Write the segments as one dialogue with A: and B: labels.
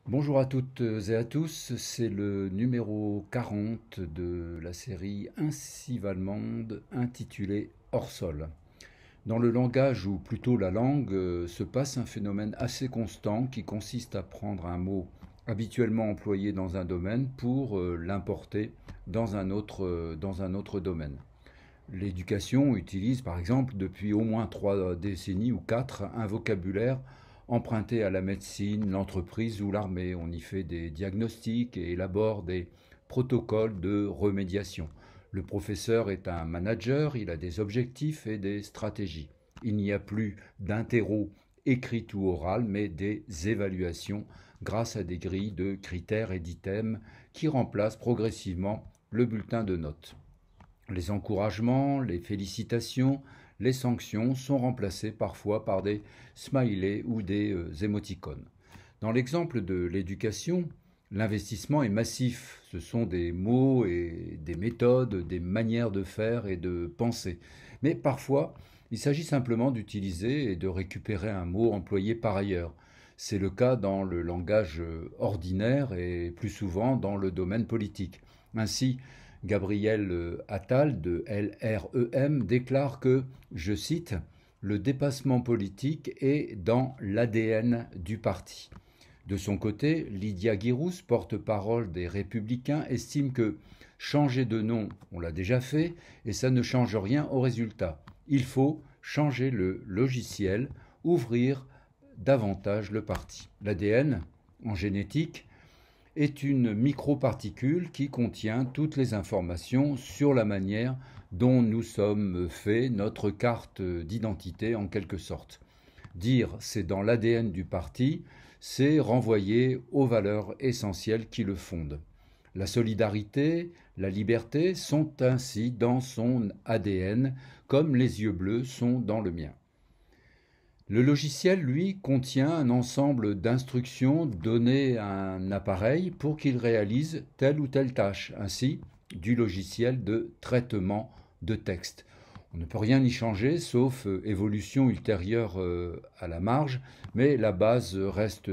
A: Bonjour à toutes et à tous, c'est le numéro 40 de la série Ainsi va le monde intitulée Hors sol. Dans le langage, ou plutôt la langue, se passe un phénomène assez constant qui consiste à prendre un mot habituellement employé dans un domaine pour l'importer dans un autre domaine. L'éducation utilise par exemple depuis au moins 3 décennies ou 4 un vocabulaire emprunté à la médecine, l'entreprise ou l'armée. On y fait des diagnostics et élabore des protocoles de remédiation. Le professeur est un manager, il a des objectifs et des stratégies. Il n'y a plus d'interro écrites ou orales, mais des évaluations grâce à des grilles de critères et d'items qui remplacent progressivement le bulletin de notes. Les encouragements, les félicitations, les sanctions sont remplacés parfois par des smileys ou des émoticônes. Dans l'exemple de l'éducation, l'investissement est massif. Ce sont des mots et des méthodes, des manières de faire et de penser. Mais parfois, il s'agit simplement d'utiliser et de récupérer un mot employé par ailleurs. C'est le cas dans le langage ordinaire et plus souvent dans le domaine politique. Ainsi, Gabriel Attal de LREM déclare que, je cite, le dépassement politique est dans l'ADN du parti. De son côté, Lydia Guirous, porte-parole des Républicains, estime que changer de nom, on l'a déjà fait, et ça ne change rien au résultat. Il faut changer le logiciel, ouvrir davantage le parti. L'ADN, en génétique, est une microparticule qui contient toutes les informations sur la manière dont nous sommes faits, notre carte d'identité en quelque sorte. Dire c'est dans l'ADN du parti, c'est renvoyer aux valeurs essentielles qui le fondent. La solidarité, la liberté sont ainsi dans son ADN, comme les yeux bleus sont dans le mien. Le logiciel, lui, contient un ensemble d'instructions données à un appareil pour qu'il réalise telle ou telle tâche, ainsi du logiciel de traitement de texte. On ne peut rien y changer, sauf évolution ultérieure à la marge, mais la base reste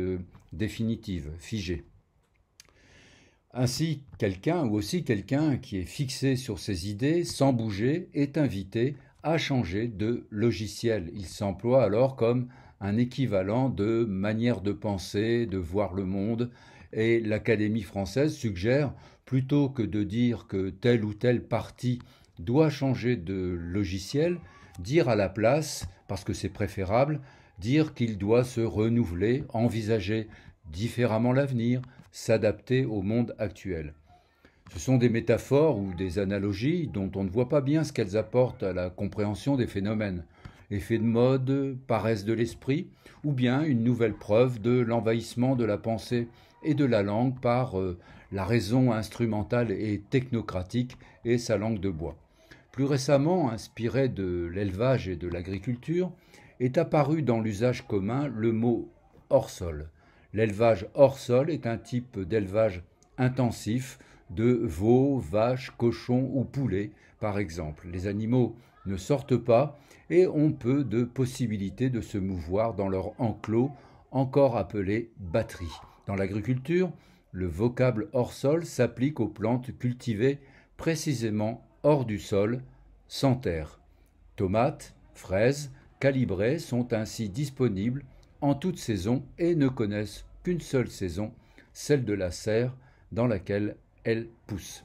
A: définitive, figée. Ainsi, quelqu'un ou aussi quelqu'un qui est fixé sur ses idées sans bouger est invité à changer de logiciel. Il s'emploie alors comme un équivalent de manière de penser, de voir le monde, et l'Académie française suggère, plutôt que de dire que tel ou tel parti doit changer de logiciel, dire à la place, parce que c'est préférable, dire qu'il doit se renouveler, envisager différemment l'avenir, s'adapter au monde actuel. Ce sont des métaphores ou des analogies dont on ne voit pas bien ce qu'elles apportent à la compréhension des phénomènes. Effet de mode, paresse de l'esprit, ou bien une nouvelle preuve de l'envahissement de la pensée et de la langue par la raison instrumentale et technocratique et sa langue de bois. Plus récemment, inspiré de l'élevage et de l'agriculture, est apparu dans l'usage commun le mot hors sol. L'élevage hors sol est un type d'élevage intensif de veaux, vaches, cochons ou poulets, par exemple. Les animaux ne sortent pas et ont peu de possibilités de se mouvoir dans leur enclos, encore appelé batterie. Dans l'agriculture, le vocable hors sol s'applique aux plantes cultivées précisément hors du sol, sans terre. Tomates, fraises, calibrées sont ainsi disponibles en toute saison et ne connaissent qu'une seule saison, celle de la serre dans laquelle elles poussent.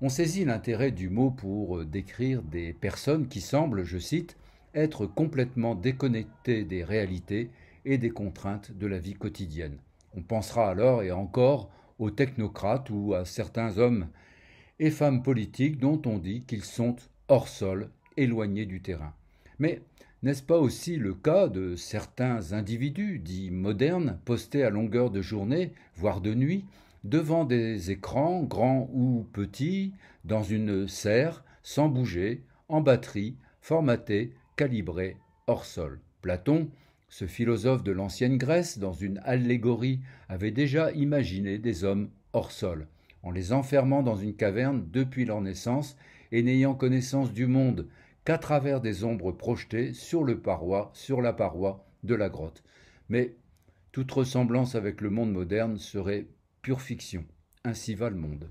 A: On saisit l'intérêt du mot pour décrire des personnes qui semblent, je cite, être complètement déconnectées des réalités et des contraintes de la vie quotidienne. On pensera alors et encore aux technocrates ou à certains hommes et femmes politiques dont on dit qu'ils sont hors sol, éloignés du terrain. Mais n'est-ce pas aussi le cas de certains individus dits modernes, postés à longueur de journée, voire de nuit, devant des écrans, grands ou petits, dans une serre, sans bouger, en batterie, formaté, calibré, hors sol? Platon, ce philosophe de l'ancienne Grèce, dans une allégorie, avait déjà imaginé des hommes hors sol, en les enfermant dans une caverne depuis leur naissance et n'ayant connaissance du monde qu'à travers des ombres projetées sur la paroi de la grotte. Mais Toute ressemblance avec le monde moderne serait pure fiction. Ainsi va le monde.